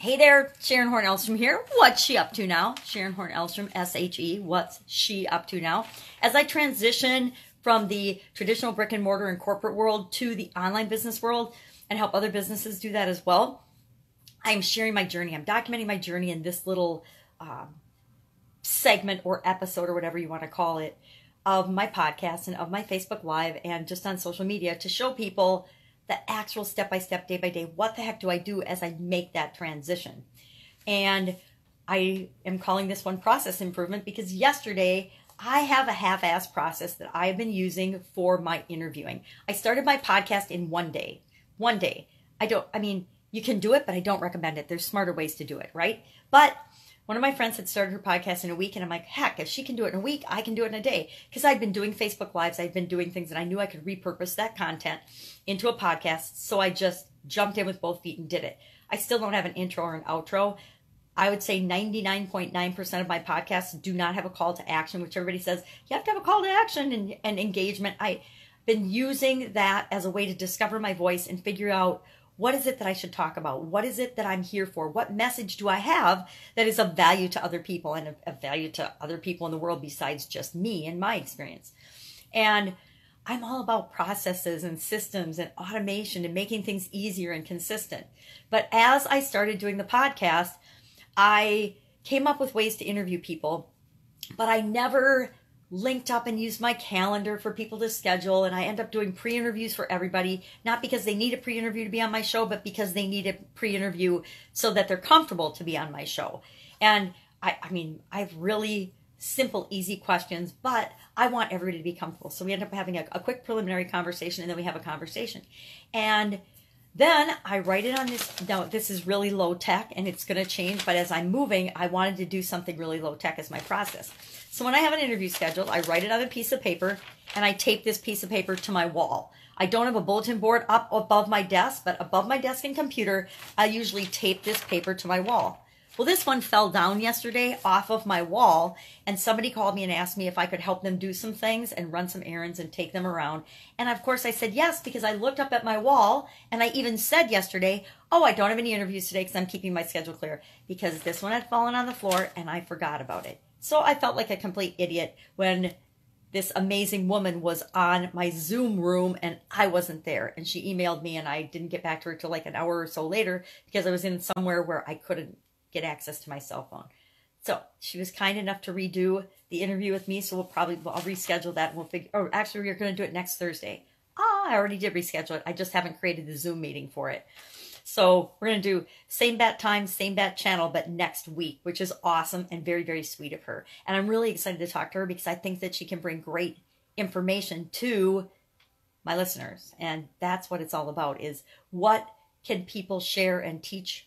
Hey there, Sharon Horne-Ellstrom here. What's she up to now? Sharon Horne-Ellstrom, S-H-E. What's she up to now? As I transition from the traditional brick and mortar and corporate world to the online business world and help other businesses do that as well, I'm sharing my journey. I'm documenting my journey in this little segment or episode or whatever you want to call it of my podcast and of my Facebook Live and just on social media to show people the actual step-by-step, day-by-day, what the heck do I do as I make that transition? And I am calling this one process improvement because yesterday I have a half-assed process that I have been using for my interviewing. I started my podcast in one day. You can do it, but I don't recommend it. There's smarter ways to do it, right? But one of my friends had started her podcast in a week, and I'm like, heck, if she can do it in a week, I can do it in a day. Because I'd been doing Facebook Lives, I'd been doing things, and I knew I could repurpose that content into a podcast, so I just jumped in with both feet and did it. I still don't have an intro or an outro. I would say 99.9% of my podcasts do not have a call to action, which everybody says, you have to have a call to action and engagement. I've been using that as a way to discover my voice and figure out what is it that I should talk about? What is it that I'm here for? What message do I have that is of value to other people and of value to other people in the world besides just me and my experience? And I'm all about processes and systems and automation and making things easier and consistent. But as I started doing the podcast, I came up with ways to interview people, but I never linked up and used my calendar for people to schedule. And I end up doing pre-interviews for everybody, not because they need a pre-interview to be on my show, but because they need a pre-interview so that they're comfortable to be on my show. And I have really simple, easy questions, but I want everybody to be comfortable. So we end up having a quick preliminary conversation, and then we have a conversation. And then I write it on this. Now, this is really low tech and it's going to change, but as I'm moving, I wanted to do something really low tech as my process. So when I have an interview scheduled, I write it on a piece of paper and I tape this piece of paper to my wall. I don't have a bulletin board up above my desk, but above my desk and computer, I usually tape this paper to my wall. Well, this one fell down yesterday off of my wall, and somebody called me and asked me if I could help them do some things and run some errands and take them around. And of course I said yes, because I looked up at my wall and I even said yesterday, oh, I don't have any interviews today because I'm keeping my schedule clear, because this one had fallen on the floor and I forgot about it. So I felt like a complete idiot when this amazing woman was on my Zoom room and I wasn't there. And she emailed me and I didn't get back to her till like an hour or so later because I was in somewhere where I couldn't get access to my cell phone. So she was kind enough to redo the interview with me. So I'll reschedule that and we'll figure, or actually we're going to do it next Thursday. I already did reschedule it. I just haven't created the Zoom meeting for it. So we're going to do same bat time, same bat channel, but next week, which is awesome and very, very sweet of her. And I'm really excited to talk to her because I think that she can bring great information to my listeners. And that's what it's all about, is what can people share and teach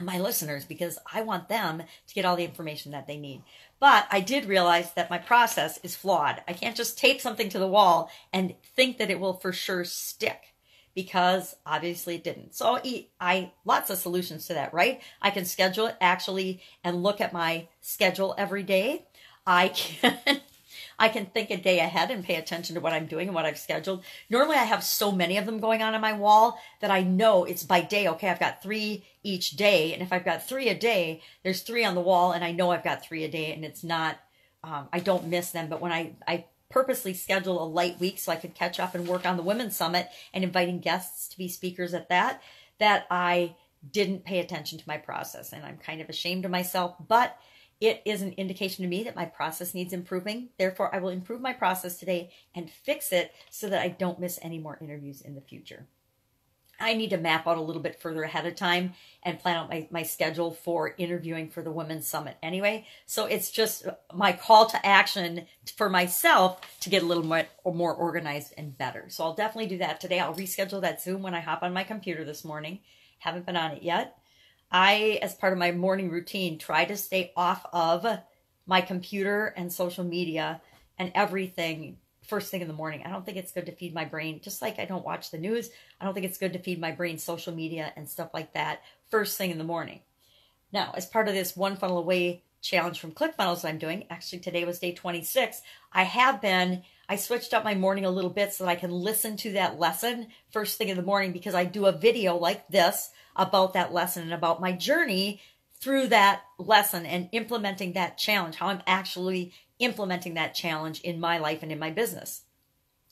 my listeners, because I want them to get all the information that they need. But I did realize that my process is flawed. I can't just tape something to the wall and think that it will for sure stick, because obviously it didn't. So lots of solutions to that, right? I can schedule it actually and look at my schedule every day. I can think a day ahead and pay attention to what I'm doing and what I've scheduled. Normally I have so many of them going on my wall that I know it's by day. Okay, I've got 3 each day. And if I've got 3 a day, there's 3 on the wall and I know I've got 3 a day, and it's not, I don't miss them. But when I purposely schedule a light week so I could catch up and work on the Women's Summit and inviting guests to be speakers at that I didn't pay attention to my process. And I'm kind of ashamed of myself, but it is an indication to me that my process needs improving. Therefore, I will improve my process today and fix it so that I don't miss any more interviews in the future. I need to map out a little bit further ahead of time and plan out my schedule for interviewing for the Women's Summit anyway. So it's just my call to action for myself to get a little more organized and better. So I'll definitely do that today. I'll reschedule that Zoom when I hop on my computer this morning. Haven't been on it yet. I, as part of my morning routine, try to stay off of my computer and social media and everything first thing in the morning. I don't think it's good to feed my brain, just like I don't watch the news. I don't think it's good to feed my brain social media and stuff like that first thing in the morning. Now, as part of this One Funnel Away challenge from ClickFunnels that I'm doing, actually today was day 26, I have been I switched up my morning a little bit so that I can listen to that lesson first thing in the morning, because I do a video like this about that lesson and about my journey through that lesson and implementing that challenge, how I'm actually implementing that challenge in my life and in my business,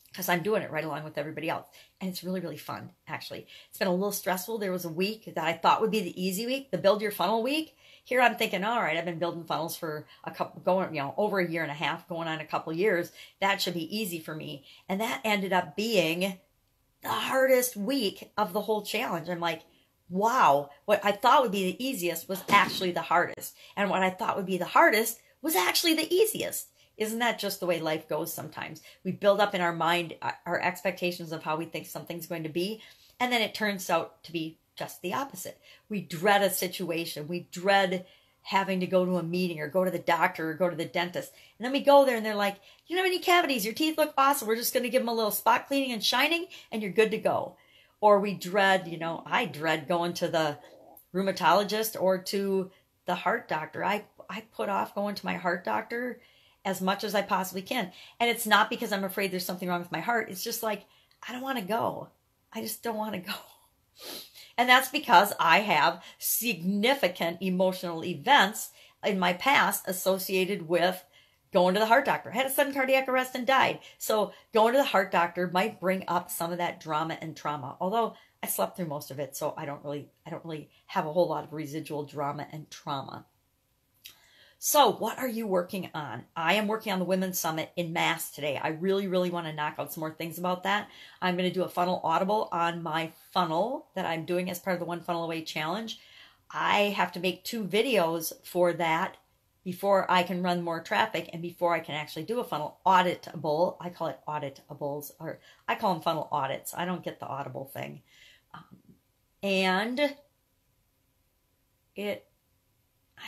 because I'm doing it right along with everybody else. And it's really, really fun, actually. It's been a little stressful. There was a week that I thought would be the easy week, the Build Your Funnel week. Here I'm thinking, all right, I've been building funnels for over a year and a half, going on a couple years. That should be easy for me. And that ended up being the hardest week of the whole challenge. I'm like, wow, what I thought would be the easiest was actually the hardest. And what I thought would be the hardest was actually the easiest. Isn't that just the way life goes sometimes? We build up in our mind our expectations of how we think something's going to be, and then it turns out to be just the opposite. We dread a situation. We dread having to go to a meeting or go to the doctor or go to the dentist. And then we go there and they're like, you don't have any cavities. Your teeth look awesome. We're just going to give them a little spot cleaning and shining and you're good to go. Or we dread, I dread going to the rheumatologist or to the heart doctor. I put off going to my heart doctor as much as I possibly can. And it's not because I'm afraid there's something wrong with my heart. It's just like, I don't want to go. I just don't want to go. And that's because I have significant emotional events in my past associated with going to the heart doctor. I had a sudden cardiac arrest and died. So going to the heart doctor might bring up some of that drama and trauma. Although I slept through most of it, so I don't really have a whole lot of residual drama and trauma. So what are you working on? I am working on the Women's Summit in Mass today. I really, really want to knock out some more things about that. I'm going to do a funnel audible on my funnel that I'm doing as part of the One Funnel Away Challenge. I have to make 2 videos for that before I can run more traffic and before I can actually do a funnel auditable. I call it auditables, or I call them funnel audits. I don't get the audible thing.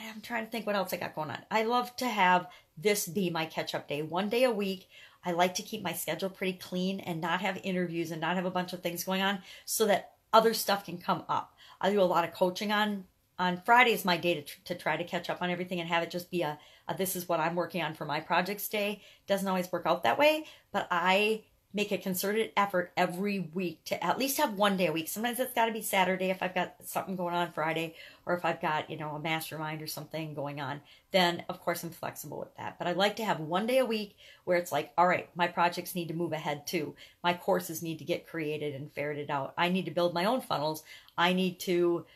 I'm trying to think what else I got going on. I love to have this be my catch-up day. 1 day a week. I like to keep my schedule pretty clean and not have interviews and not have a bunch of things going on so that other stuff can come up. I do a lot of coaching on Friday is my day to try to catch up on everything and have it just be a this is what I'm working on for my projects day. Doesn't always work out that way, but I make a concerted effort every week to at least have 1 day a week. Sometimes it's got to be Saturday if I've got something going on Friday, or if I've got, a mastermind or something going on, then of course I'm flexible with that. But I like to have 1 day a week where it's like, all right, my projects need to move ahead too. My courses need to get created and ferreted out. I need to build my own funnels. I need to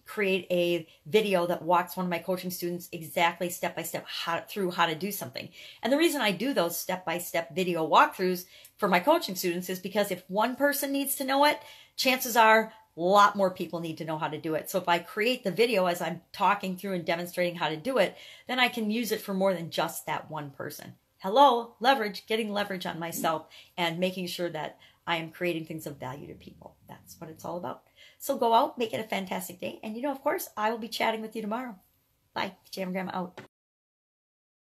create a video that walks one of my coaching students exactly step-by-step through how to do something. And the reason I do those step-by-step video walkthroughs for my coaching students is because if one person needs to know it, chances are a lot more people need to know how to do it. So if I create the video as I'm talking through and demonstrating how to do it, then I can use it for more than just that one person. Hello, leverage, getting leverage on myself and making sure that I am creating things of value to people. That's what it's all about. So go out, make it a fantastic day. And of course, I will be chatting with you tomorrow. Bye. Jam Grandma out.